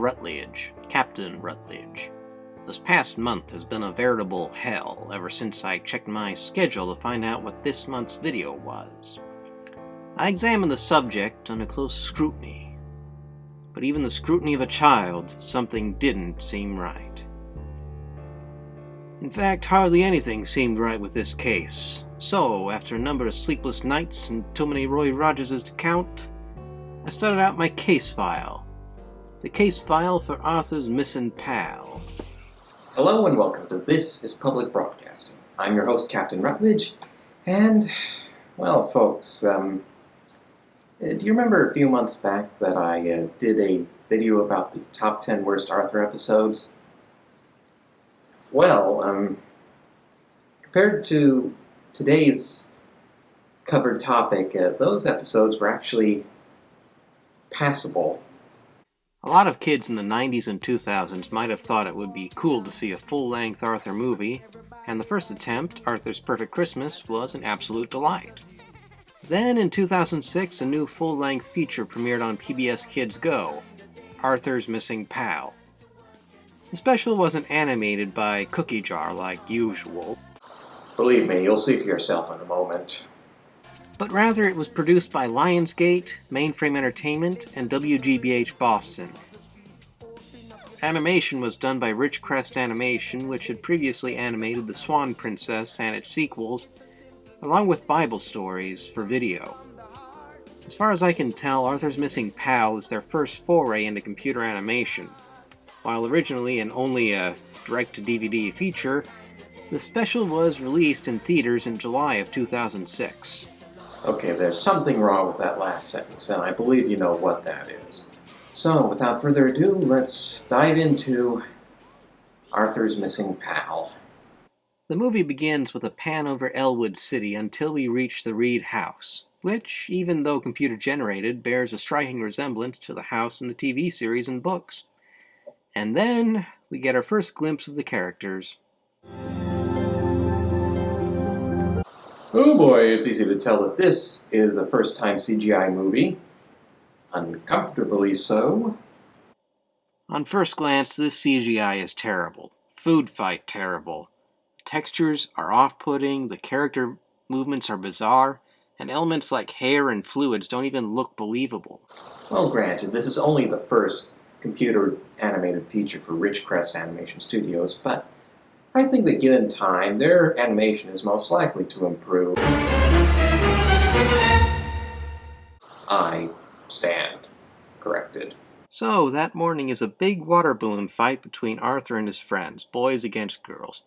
Rutlidge, Captain Rutlidge. This past month has been a veritable hell ever since I checked my schedule to find out what this month's video was. I examined the subject under close scrutiny, but even the scrutiny of a child, something didn't seem right. In fact, hardly anything seemed right with this case. So, after a number of sleepless nights and too many Roy Rogerses to count, I started out my case file. The case file for Arthur's missing pal. Hello and welcome to This is Public Broadcasting. I'm your host, Captain Rutlidge, and, well, folks, do you remember a few months back that I did a video about the top 10 worst Arthur episodes? Well, compared to today's covered topic, those episodes were actually passable. A lot of kids in the 90s and 2000s might have thought it would be cool to see a full-length Arthur movie, and the first attempt, Arthur's Perfect Christmas, was an absolute delight. Then, in 2006, a new full-length feature premiered on PBS Kids Go, Arthur's Missing Pal. The special wasn't animated by Cookie Jar like usual. Believe me, you'll see for yourself in a moment. But rather it was produced by Lionsgate, Mainframe Entertainment, and WGBH Boston. Animation was done by Ridgecrest Animation, which had previously animated The Swan Princess and its sequels, along with Bible stories for video. As far as I can tell, Arthur's Missing Pal is their first foray into computer animation. While originally and only a direct-to-DVD feature, the special was released in theaters in July of 2006. Okay, there's something wrong with that last sentence, and I believe you know what that is. So, without further ado, let's dive into Arthur's Missing Pal. The movie begins with a pan over Elwood City until we reach the Reed house, which, even though computer-generated, bears a striking resemblance to the house in the TV series and books. And then, we get our first glimpse of the characters. Oh boy, it's easy to tell that this is a first-time CGI movie. Uncomfortably so. On first glance, this CGI is terrible. Food fight terrible. Textures are off-putting, the character movements are bizarre, and elements like hair and fluids don't even look believable. Well, granted, this is only the first computer-animated feature for Ridgecrest Animation Studios, but I think that given time, their animation is most likely to improve. I stand corrected. So, that morning is a big water balloon fight between Arthur and his friends, boys against girls.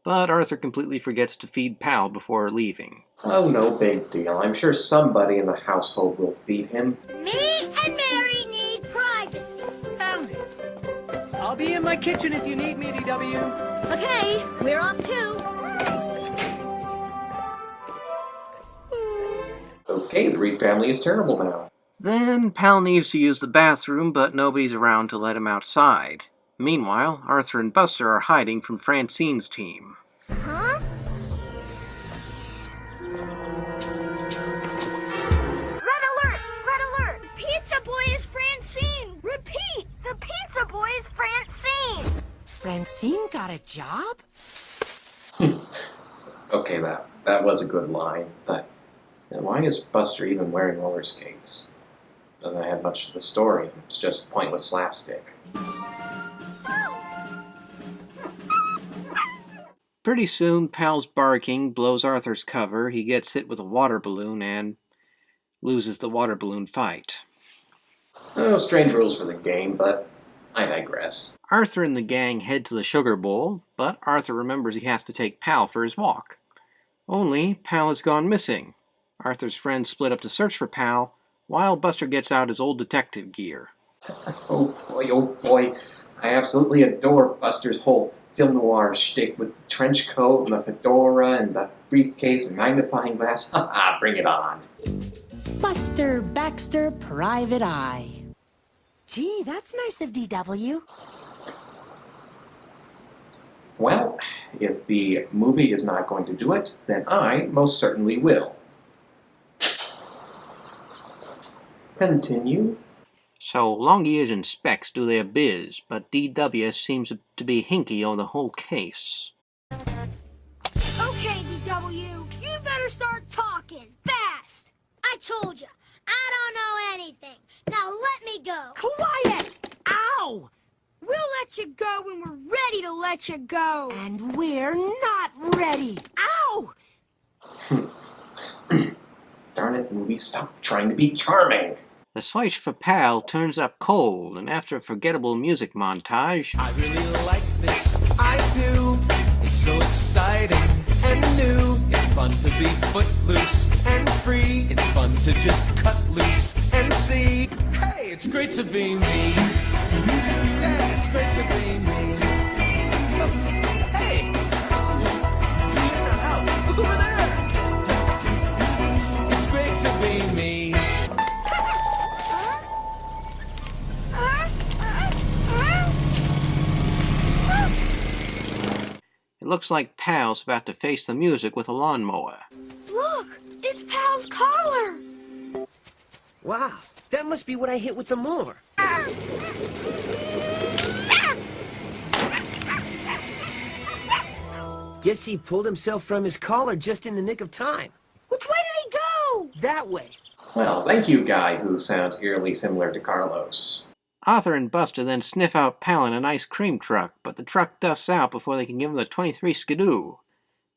But Arthur completely forgets to feed Pal before leaving. Oh, no big deal. I'm sure somebody in the household will feed him. Me and Mary need privacy. Found it. I'll be in my kitchen if you need me, DW. Okay, we're off too. Okay, the Reed family is terrible now. Then, Pal needs to use the bathroom, but nobody's around to let him outside. Meanwhile, Arthur and Buster are hiding from Francine's team. Huh? Red alert! Red alert! The pizza boy is Francine! Repeat! The pizza boy is Francine! Francine got a job? Okay, that was a good line, but why is Buster even wearing roller skates? Doesn't add much to the story. It's just pointless slapstick. Pretty soon, Pal's barking blows Arthur's cover, he gets hit with a water balloon, and loses the water balloon fight. Oh, strange rules for the game, but I digress. Arthur and the gang head to the sugar bowl, but Arthur remembers he has to take Pal for his walk. Only, Pal has gone missing. Arthur's friends split up to search for Pal, while Buster gets out his old detective gear. Oh boy, I absolutely adore Buster's whole film noir shtick with the trench coat and the fedora and the briefcase and magnifying glass. Haha, bring it on. Buster Baxter, Private Eye. Gee, that's nice of DW. Well, if the movie is not going to do it, then I most certainly will. Continue. So Longears and Specs do their biz, but DW seems to be hinky on the whole case. Okay, DW, you better start talking fast. I told you, I don't know anything. Now let me go. Quiet! Ow! We'll let you go when we're ready to let you go. And we're not ready. Ow! Darn it, movie, stop trying to be charming. The search for Pal turns up cold, and after a forgettable music montage, I really like this, I do. It's so exciting and new. It's fun to be footloose and free. It's fun to just cut loose and see. Hey, it's great to be me. Yeah, it's great to be me. Hey, that's cool. Check that out. Look over there. It's great to be me. it looks like Pal's about to face the music with a lawnmower. Look, it's Pal's collar. Wow, that must be what I hit with the mower. Guess he pulled himself from his collar just in the nick of time. Which way did he go? That way. Well, thank you, guy who sounds eerily similar to Carlos. Arthur and Buster then sniff out Pal in an ice cream truck, but the truck dusts out before they can give him the 23 skidoo.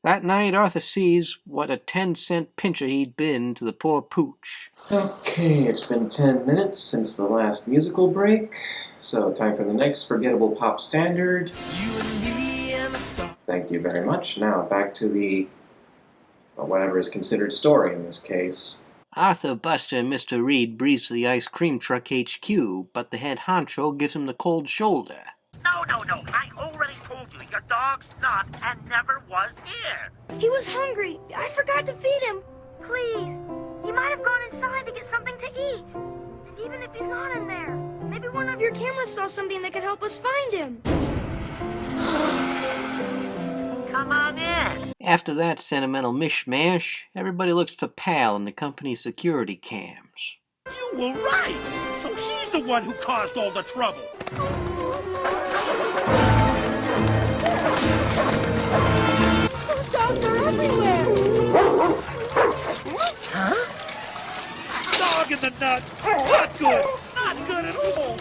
That night, Arthur sees what a 10-cent pincher he'd been to the poor pooch. Okay, it's been 10 minutes since the last musical break, so time for the next forgettable pop standard. You and me and the star. Thank you very much. Now back to the, well, whatever is considered story in this case. Arthur, Buster, and Mr. Reed breeze to the ice cream truck HQ, but the head honcho gives him the cold shoulder. No. I already told you. Your dog's not and never was here. He was hungry. I forgot to feed him. Please. He might have gone inside to get something to eat. And even if he's not in there, maybe one of your cameras saw something that could help us find him. Come on in. After that sentimental mishmash, everybody looks for Pal in the company's security cams. You were right. So he's the one who caused all the trouble. Those dogs are everywhere. Dog in the nuts. Not good. Not good at all.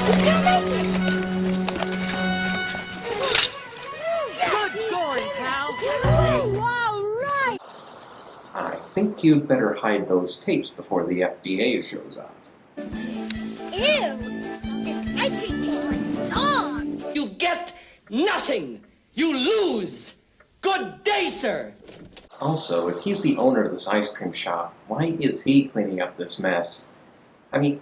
He's gonna make it. Good going, pal. Oh, all right. I think you'd better hide those tapes before the FDA shows up. Ew. This ice cream tastes like dog. You get nothing. You lose. Good day, sir. Also, if he's the owner of this ice cream shop, why is he cleaning up this mess? I mean,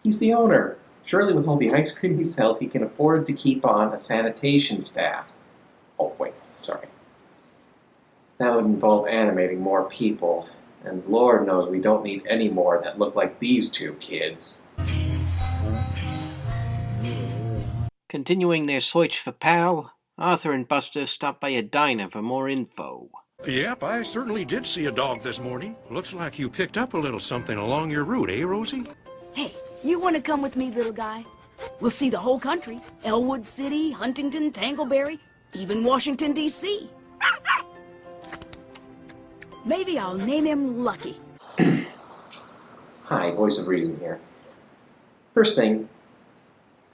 he's the owner. Surely with all the ice cream he sells, he can afford to keep on a sanitation staff. Oh, wait, sorry. That would involve animating more people, and Lord knows we don't need any more that look like these two kids. Continuing their search for Pal, Arthur and Buster stop by a diner for more info. Yep, I certainly did see a dog this morning. Looks like you picked up a little something along your route, eh, Rosie? Hey, you want to come with me, little guy? We'll see the whole country. Elwood City, Huntington, Tangleberry, even Washington, D.C. Maybe I'll name him Lucky. Hi, voice of reason here. First thing,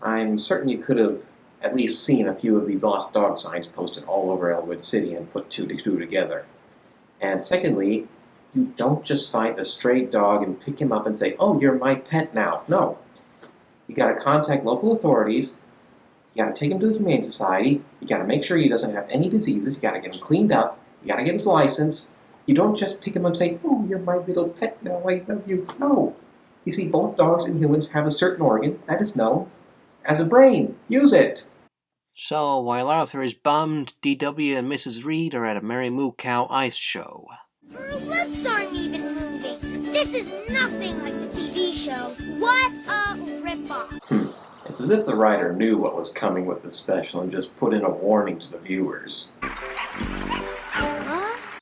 I'm certain you could have at least seen a few of the lost dog signs posted all over Elwood City and put two to two together. And secondly, you don't just find a stray dog and pick him up and say, oh, you're my pet now. No. You gotta contact local authorities, you gotta take him to the Humane Society, you gotta make sure he doesn't have any diseases, you gotta get him cleaned up, you gotta get his license. You don't just pick him up and say, oh, you're my little pet now, I love you. No. You see, both dogs and humans have a certain organ that is known as a brain. Use it. So, while Arthur is bummed, DW and Mrs. Reed are at a Mary Moo Cow ice show. Her lips aren't even moving. This is nothing like the TV show. What a ripoff. It It's as if the writer knew what was coming with the special and just put in a warning to the viewers.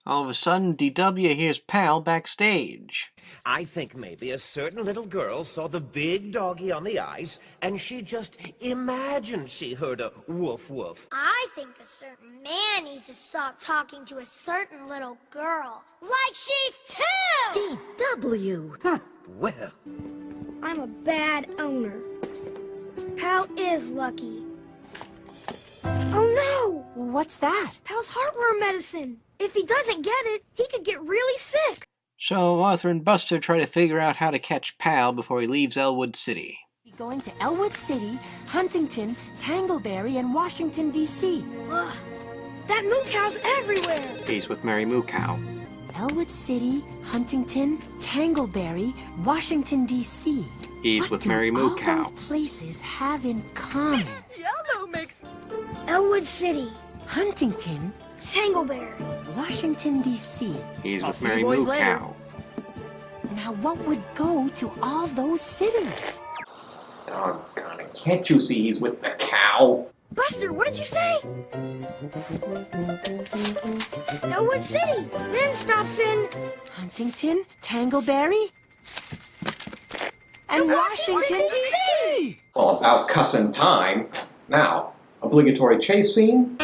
All of a sudden, DW hears Pal backstage. I think maybe a certain little girl saw the big doggy on the ice, and she just imagined she heard a woof woof. I think a certain man needs to stop talking to a certain little girl. Like she's two! DW. Huh. Well, I'm a bad owner. Pal is lucky. Oh no! What's that? Pal's heartworm medicine. If he doesn't get it, he could get really sick. So Arthur and Buster try to figure out how to catch Pal before he leaves Elwood City. Going to Elwood City, Huntington, Tangleberry, and Washington, D.C. Ugh, that moo cow's everywhere. He's with Mary Moo Cow. Elwood City, Huntington, Tangleberry, Washington, D.C. He's with Mary Moo Cow. What do all those places have in common? Yellow makes... Elwood City, Huntington, Tangleberry, Washington, D.C. He's with Mary Moo Cow. Now what would go to all those cities? Doggone it, can't you see he's with the cow? Buster, what did you say? Elwood City, then stops in... Huntington, Tangleberry, and Washington, D.C. Well, about cussin' time. Now, obligatory chase scene.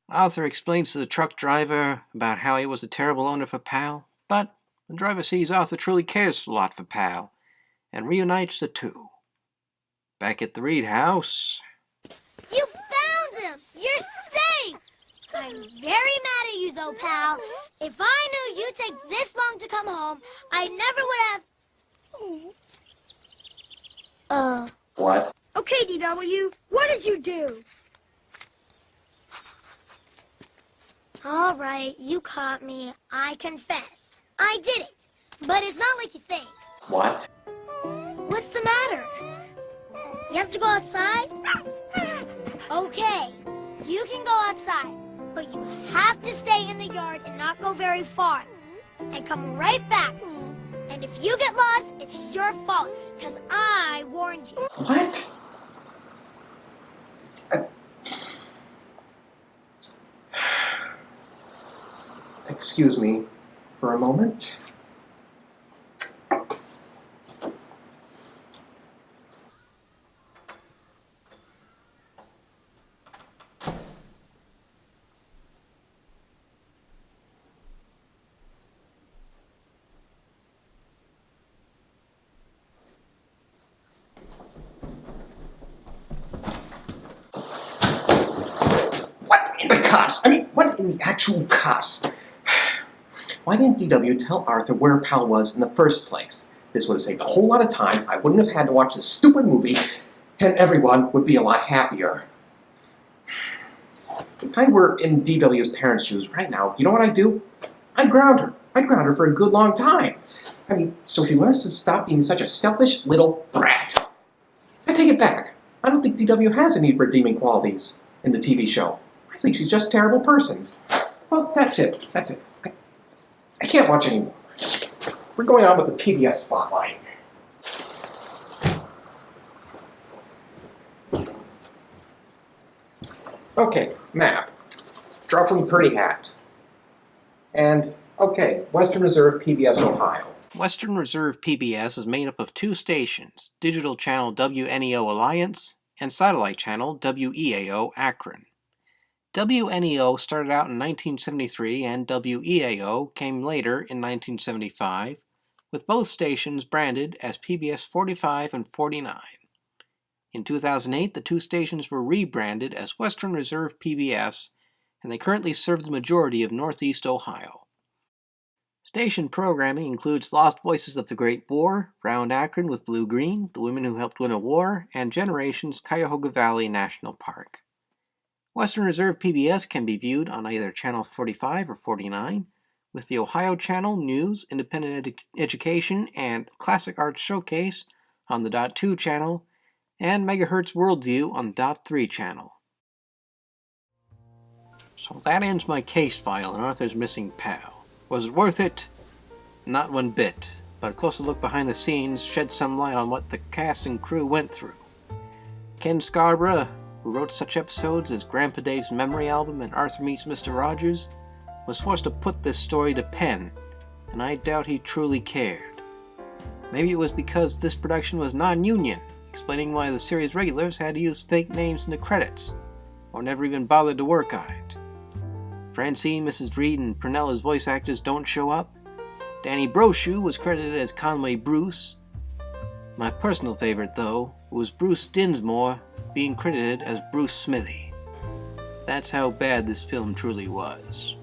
Arthur explains to the truck driver about how he was a terrible owner for Pal, but the driver sees Arthur truly cares a lot for Pal, and reunites the two. Back at the Reed house... You found him! You're safe! I'm very mad at you, though, Pal. If I knew you'd take this long to come home, I never would have... What? Okay, DW, what did you do? All right, you caught me. I confess. I did it. But it's not like you think. What? What's the matter? You have to go outside? Okay, you can go outside. But you have to stay in the yard and not go very far. And come right back. And if you get lost, it's your fault. Because I warned you. What? Excuse me for a moment. What in the cuss? I mean, what in the actual cuss? Why didn't DW tell Arthur where Pal was in the first place? This would have saved a whole lot of time, I wouldn't have had to watch this stupid movie, and everyone would be a lot happier. If I were in DW's parents' shoes right now, you know what I'd do? I'd ground her. I'd ground her for a good long time. I mean, so she learns to stop being such a selfish little brat. I take it back. I don't think DW has any redeeming qualities in the TV show. I think she's just a terrible person. Well, that's it. That's it. I can't watch anymore. We're going on with the PBS Spotlight. Okay, map. Draw from the pretty hat. And, okay, Western Reserve PBS Ohio. Western Reserve PBS is made up of two stations, digital channel WNEO Alliance and satellite channel WEAO Akron. WNEO started out in 1973 and WEAO came later in 1975, with both stations branded as PBS 45 and 49. In 2008, the two stations were rebranded as Western Reserve PBS, and they currently serve the majority of Northeast Ohio. Station programming includes Lost Voices of the Great War, Round Akron with Blue Green, The Women Who Helped Win a War, and Generations Cuyahoga Valley National Park. Western Reserve PBS can be viewed on either Channel 45 or 49, with the Ohio Channel, News, Independent Education, and Classic Arts Showcase on the .2 channel, and Megahertz Worldview on the .3 channel. So that ends my case file on Arthur's Missing Pal. Was it worth it? Not one bit, but a closer look behind the scenes shed some light on what the cast and crew went through. Ken Scarborough, who wrote such episodes as Grandpa Dave's Memory Album and Arthur Meets Mr. Rogers, was forced to put this story to pen, and I doubt he truly cared. Maybe it was because this production was non-union, explaining why the series regulars had to use fake names in the credits, or never even bothered to work on it. Francine, Mrs. Reed, and Pernella's voice actors don't show up. Danny Brochu was credited as Conway Bruce. My personal favorite, though, was Bruce Dinsmore being credited as Bruce Smithy. That's how bad this film truly was.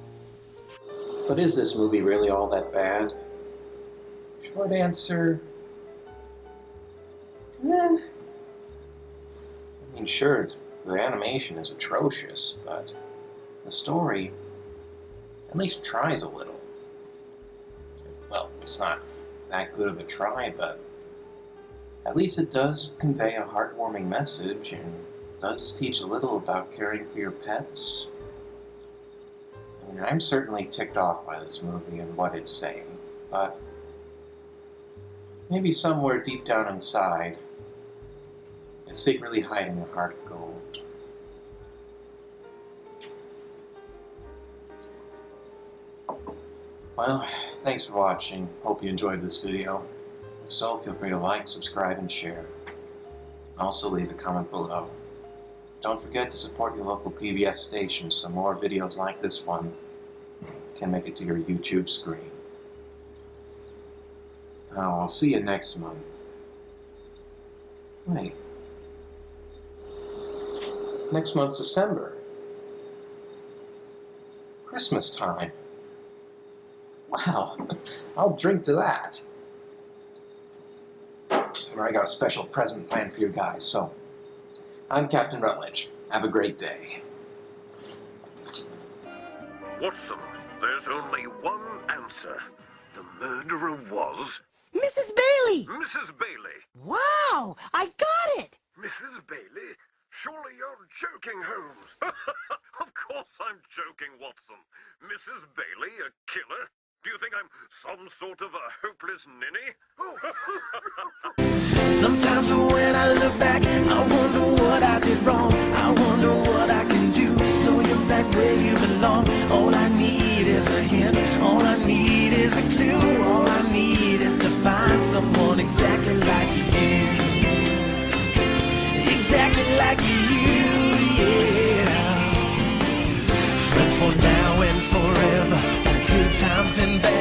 But is this movie really all that bad? Short answer... I mean, sure, the animation is atrocious, but the story at least tries a little. Well, it's not that good of a try, but at least it does convey a heartwarming message and does teach a little about caring for your pets. I mean, I'm certainly ticked off by this movie and what it's saying, but maybe somewhere deep down inside, it's secretly hiding a heart of gold. Well, thanks for watching. Hope you enjoyed this video. If so, feel free to like, subscribe, and share. Also, leave a comment below. Don't forget to support your local PBS station so more videos like this one can make it to your YouTube screen. Now, I'll see you next month. Wait. Next month's December. Christmas time. Wow, I'll drink to that. I got a special present planned for you guys, so I'm Captain Rutlidge. Have a great day. Watson, there's only one answer. The murderer was... Mrs. Bailey! Mrs. Bailey. Wow, I got it! Mrs. Bailey? Surely you're joking, Holmes. Of course I'm joking, Watson. Mrs. Bailey, a killer? Do you think I'm some sort of a hopeless ninny? Sometimes when I look back, I wonder what I did wrong. I wonder what I can do so you're back where you belong. All I need is a hint. All I need is a clue. All I need is to find someone exactly like you. Exactly like you, yeah. Friends for now and forever. Good times and bad.